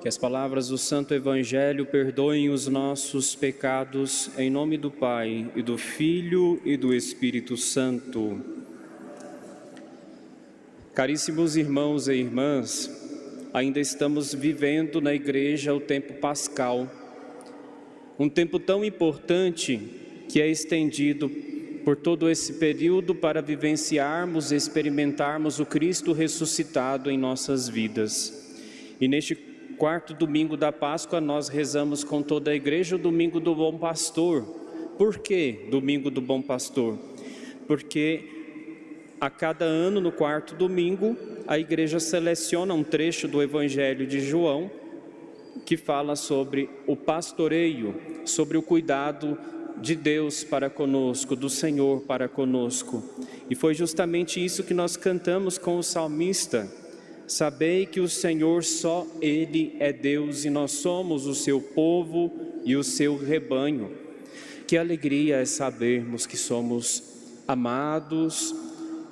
Que as palavras do Santo Evangelho perdoem os nossos pecados, em nome do Pai, e do Filho e do Espírito Santo. Caríssimos irmãos e irmãs, ainda estamos vivendo na Igreja o tempo pascal, um tempo tão importante que é estendido por todo esse período para vivenciarmos e experimentarmos o Cristo ressuscitado em nossas vidas. E neste quarto domingo da Páscoa nós rezamos com toda a Igreja o Domingo do Bom Pastor. Por que Domingo do Bom Pastor? Porque a cada ano, no quarto domingo, a Igreja seleciona um trecho do Evangelho de João que fala sobre o pastoreio, sobre o cuidado de Deus para conosco, do Senhor para conosco. E foi justamente isso que nós cantamos com o salmista. Sabei que o Senhor só Ele é Deus e nós somos o seu povo e o seu rebanho. Que alegria é sabermos que somos amados,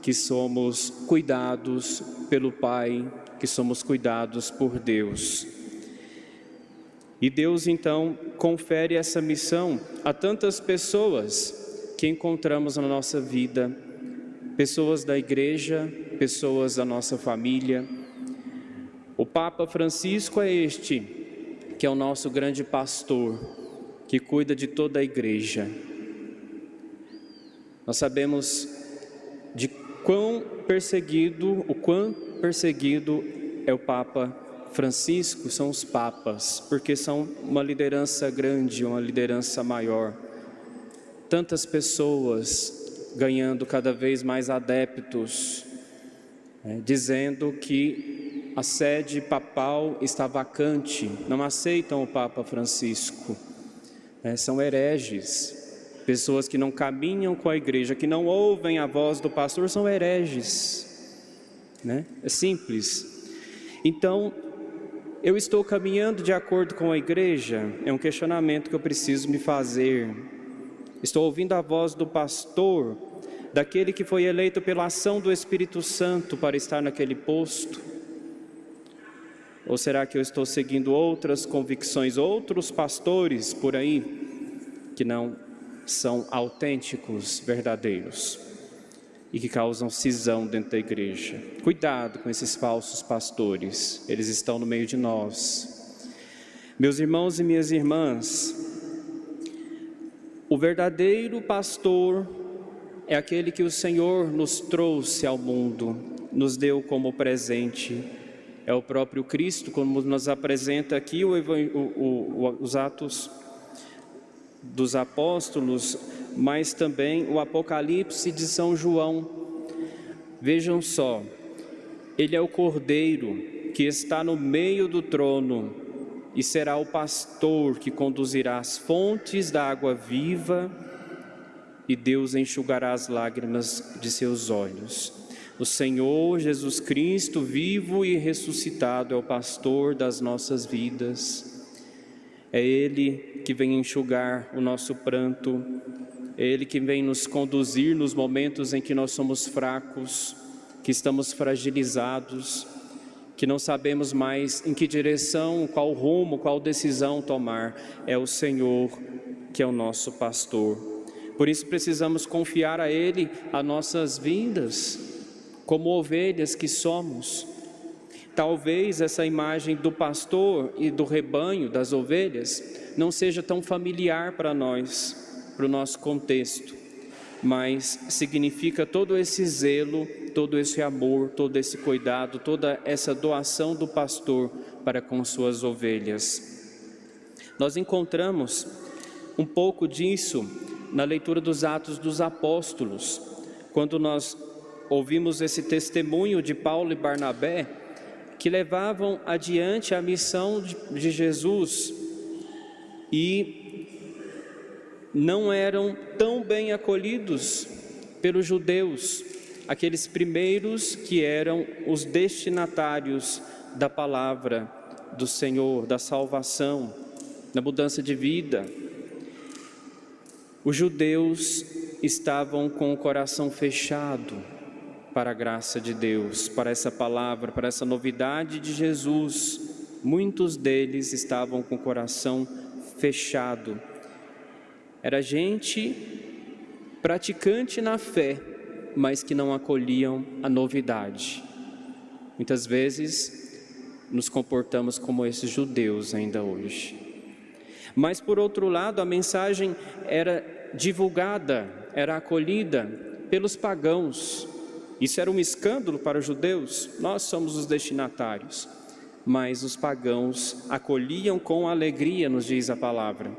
que somos cuidados pelo Pai, que somos cuidados por Deus. E Deus então confere essa missão a tantas pessoas que encontramos na nossa vida, pessoas da Igreja, pessoas da nossa família. O Papa Francisco é este, que é o nosso grande pastor, que cuida de toda a Igreja. Nós sabemos de quão perseguido é o Papa Francisco, são os papas, porque são uma liderança grande, uma liderança maior. Tantas pessoas ganhando cada vez mais adeptos, dizendo que a sede papal está vacante, não aceitam o Papa Francisco. São hereges, pessoas que não caminham com a Igreja, que não ouvem a voz do pastor, são hereges. É simples. Então, eu estou caminhando de acordo com a Igreja? É um questionamento que eu preciso me fazer. Estou ouvindo a voz do pastor, daquele que foi eleito pela ação do Espírito Santo para estar naquele posto? Ou será que eu estou seguindo outras convicções, outros pastores por aí, que não são autênticos, verdadeiros, e que causam cisão dentro da Igreja? Cuidado com esses falsos pastores, eles estão no meio de nós. Meus irmãos e minhas irmãs, o verdadeiro pastor é aquele que o Senhor nos trouxe ao mundo, nos deu como presente. É o próprio Cristo, como nos apresenta aqui os Atos dos Apóstolos, mas também o Apocalipse de São João. Vejam só, Ele é o Cordeiro que está no meio do trono e será o pastor que conduzirá as fontes da água viva e Deus enxugará as lágrimas de seus olhos. O Senhor Jesus Cristo, vivo e ressuscitado, é o pastor das nossas vidas. É Ele que vem enxugar o nosso pranto, é Ele que vem nos conduzir nos momentos em que nós somos fracos, que estamos fragilizados, que não sabemos mais em que direção, qual rumo, qual decisão tomar. É o Senhor que é o nosso pastor. Por isso precisamos confiar a Ele as nossas vidas, como ovelhas que somos. Talvez essa imagem do pastor e do rebanho, das ovelhas, não seja tão familiar para nós, para o nosso contexto, mas significa todo esse zelo, todo esse amor, todo esse cuidado, toda essa doação do pastor para com suas ovelhas. Nós encontramos um pouco disso na leitura dos Atos dos Apóstolos, quando nós ouvimos esse testemunho de Paulo e Barnabé, que levavam adiante a missão de Jesus e não eram tão bem acolhidos pelos judeus, aqueles primeiros que eram os destinatários da palavra do Senhor, da salvação, da mudança de vida. Os judeus estavam com o coração fechado para a graça de Deus, para essa palavra, para essa novidade de Jesus, muitos deles estavam com o coração fechado. Era gente praticante na fé, mas que não acolhiam a novidade. Muitas vezes nos comportamos como esses judeus ainda hoje. Mas por outro lado, a mensagem era divulgada, era acolhida pelos pagãos. Isso era um escândalo para os judeus, nós somos os destinatários. Mas os pagãos acolhiam com alegria, nos diz a palavra.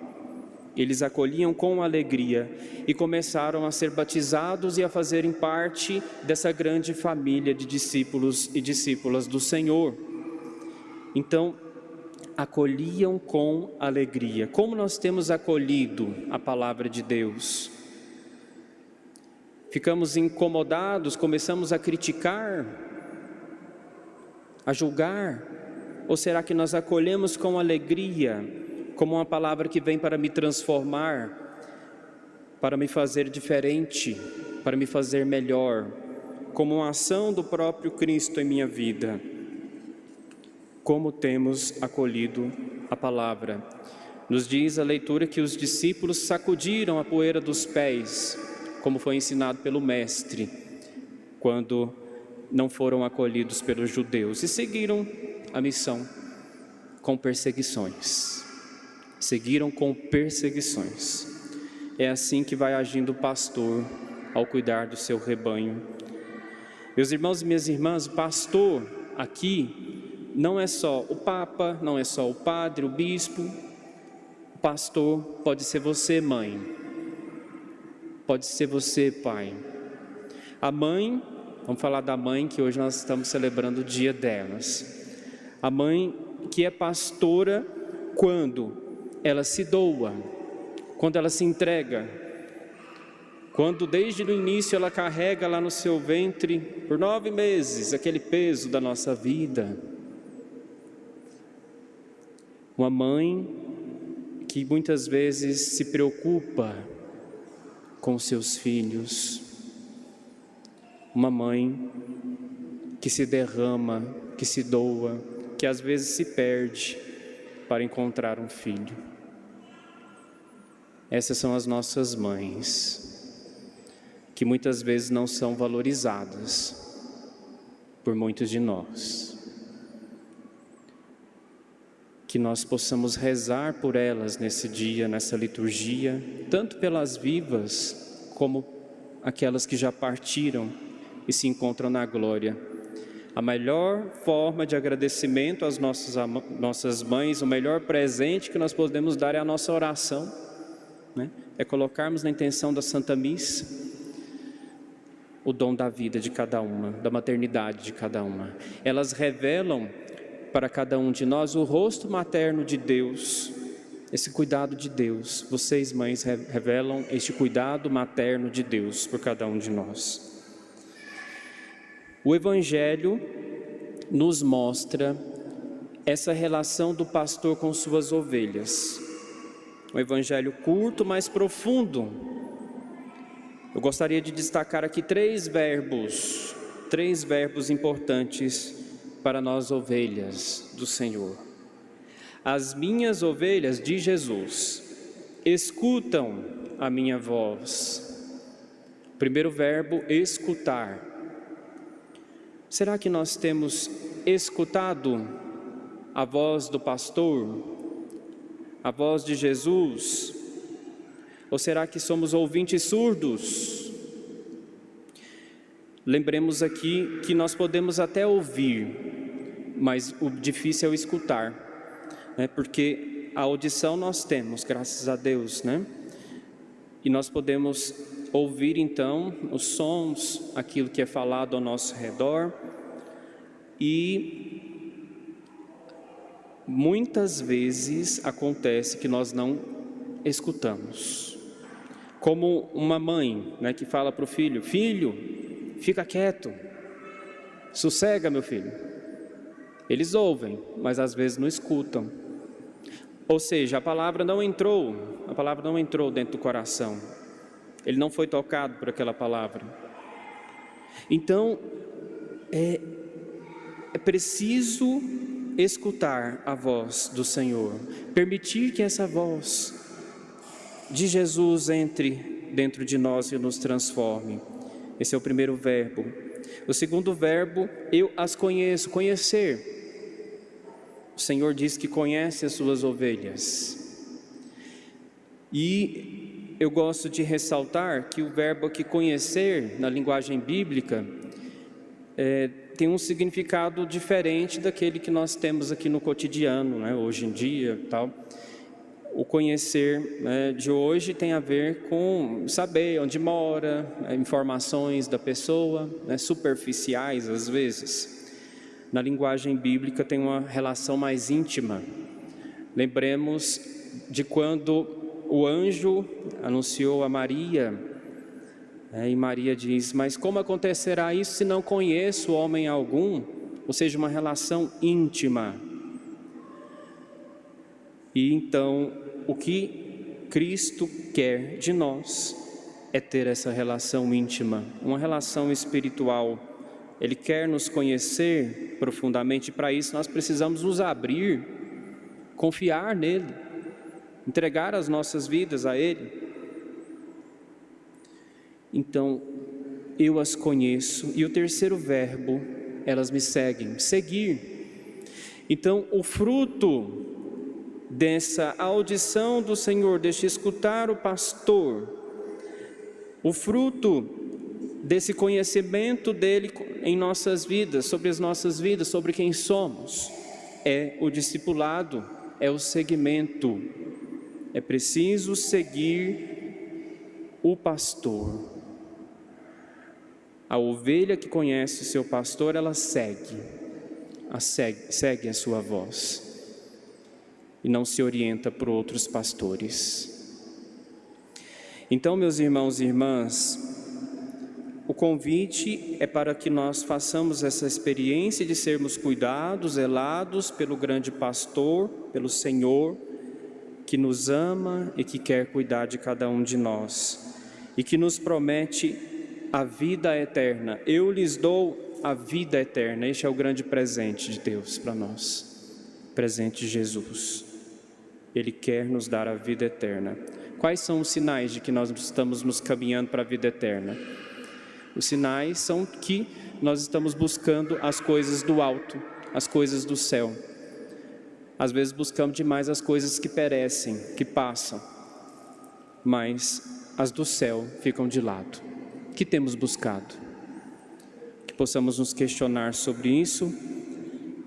Eles acolhiam com alegria e começaram a ser batizados e a fazerem parte dessa grande família de discípulos e discípulas do Senhor. Então, acolhiam com alegria. Como nós temos acolhido a palavra de Deus? Ficamos incomodados, começamos a criticar, a julgar? Ou será que nós acolhemos com alegria, como uma palavra que vem para me transformar, para me fazer diferente, para me fazer melhor, como uma ação do próprio Cristo em minha vida? Como temos acolhido a palavra? Nos diz a leitura que os discípulos sacudiram a poeira dos pés, como foi ensinado pelo Mestre, quando não foram acolhidos pelos judeus, e seguiram a missão com perseguições. Seguiram com perseguições. É assim que vai agindo o pastor ao cuidar do seu rebanho. Meus irmãos e minhas irmãs, o pastor aqui não é só o Papa, não é só o padre, o bispo. O pastor pode ser você, mãe. Pode ser você, pai. A mãe, vamos falar da mãe, que hoje nós estamos celebrando o dia delas. A mãe que é pastora quando ela se doa, quando ela se entrega, quando desde o início ela carrega lá no seu ventre, por 9 meses, aquele peso da nossa vida. Uma mãe que muitas vezes se preocupa com seus filhos. Uma mãe que se derrama, que se doa, que às vezes se perde para encontrar um filho. Essas são as nossas mães, que muitas vezes não são valorizadas por muitos de nós. Que nós possamos rezar por elas nesse dia, nessa liturgia, tanto pelas vivas, como aquelas que já partiram e se encontram na glória. A melhor forma de agradecimento às nossas mães, o melhor presente que nós podemos dar é a nossa oração, né? É colocarmos na intenção da Santa Missa o dom da vida de cada uma, da maternidade de cada uma. Elas revelam para cada um de nós o rosto materno de Deus, esse cuidado de Deus. Vocês, mães, revelam este cuidado materno de Deus por cada um de nós. O Evangelho nos mostra essa relação do pastor com suas ovelhas. Um Evangelho curto, mas profundo. Eu gostaria de destacar aqui 3 verbos importantes para nós, ovelhas do Senhor. As minhas ovelhas, de Jesus, escutam a minha voz. Primeiro verbo, escutar. Será que nós temos escutado a voz do pastor, a voz de Jesus? Ou será que somos ouvintes surdos? Lembremos aqui que nós podemos até ouvir, mas o difícil é o escutar, né? Porque a audição nós temos, graças a Deus, né? E nós podemos ouvir então os sons, aquilo que é falado ao nosso redor, e muitas vezes acontece que nós não escutamos. Como uma mãe, né, que fala para o filho: filho, fica quieto, sossega, meu filho. Eles ouvem, mas às vezes não escutam. Ou seja, a palavra não entrou dentro do coração. Ele não foi tocado por aquela palavra. Então, é preciso escutar a voz do Senhor, permitir que essa voz de Jesus entre dentro de nós e nos transforme. Esse é o primeiro verbo. O segundo verbo, eu as conheço, conhecer. O Senhor diz que conhece as suas ovelhas. E eu gosto de ressaltar que o verbo aqui conhecer, na linguagem bíblica, tem um significado diferente daquele que nós temos aqui no cotidiano, né, hoje em dia, tal. O conhecer, né, de hoje tem a ver com saber onde mora, informações da pessoa, né, superficiais às vezes. Na linguagem bíblica tem uma relação mais íntima. Lembremos de quando o anjo anunciou a Maria, e Maria diz: mas como acontecerá isso se não conheço homem algum? Ou seja, uma relação íntima. E então, o que Cristo quer de nós é ter essa relação íntima, uma relação espiritual. Ele quer nos conhecer profundamente, e para isso nós precisamos nos abrir, confiar nele, entregar as nossas vidas a ele. Então, eu as conheço. E o terceiro verbo, elas me seguem, seguir. Então, o fruto dessa audição do Senhor, deste escutar o pastor, o fruto desse conhecimento dele em nossas vidas, sobre as nossas vidas, sobre quem somos, é o discipulado, é o seguimento. É preciso seguir o pastor. A ovelha que conhece o seu pastor, ela segue a sua voz. E não se orienta por outros pastores. Então, meus irmãos e irmãs, o convite é para que nós façamos essa experiência de sermos cuidados, zelados pelo grande pastor, pelo Senhor, que nos ama e que quer cuidar de cada um de nós, e que nos promete a vida eterna. Eu lhes dou a vida eterna. Este é o grande presente de Deus para nós, presente de Jesus. Ele quer nos dar a vida eterna. Quais são os sinais de que nós estamos nos caminhando para a vida eterna? Os sinais são que nós estamos buscando as coisas do alto, as coisas do céu. Às vezes buscamos demais as coisas que perecem, que passam, mas as do céu ficam de lado. O que temos buscado? Que possamos nos questionar sobre isso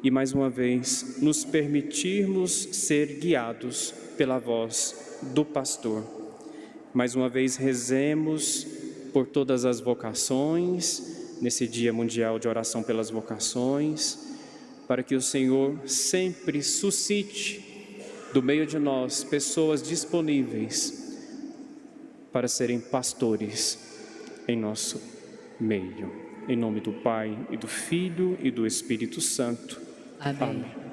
e, mais uma vez, nos permitirmos ser guiados pela voz do pastor. Mais uma vez, rezemos por todas as vocações, nesse Dia Mundial de Oração pelas Vocações, para que o Senhor sempre suscite do meio de nós pessoas disponíveis para serem pastores em nosso meio. Em nome do Pai, e do Filho, e do Espírito Santo. Amém. Amém.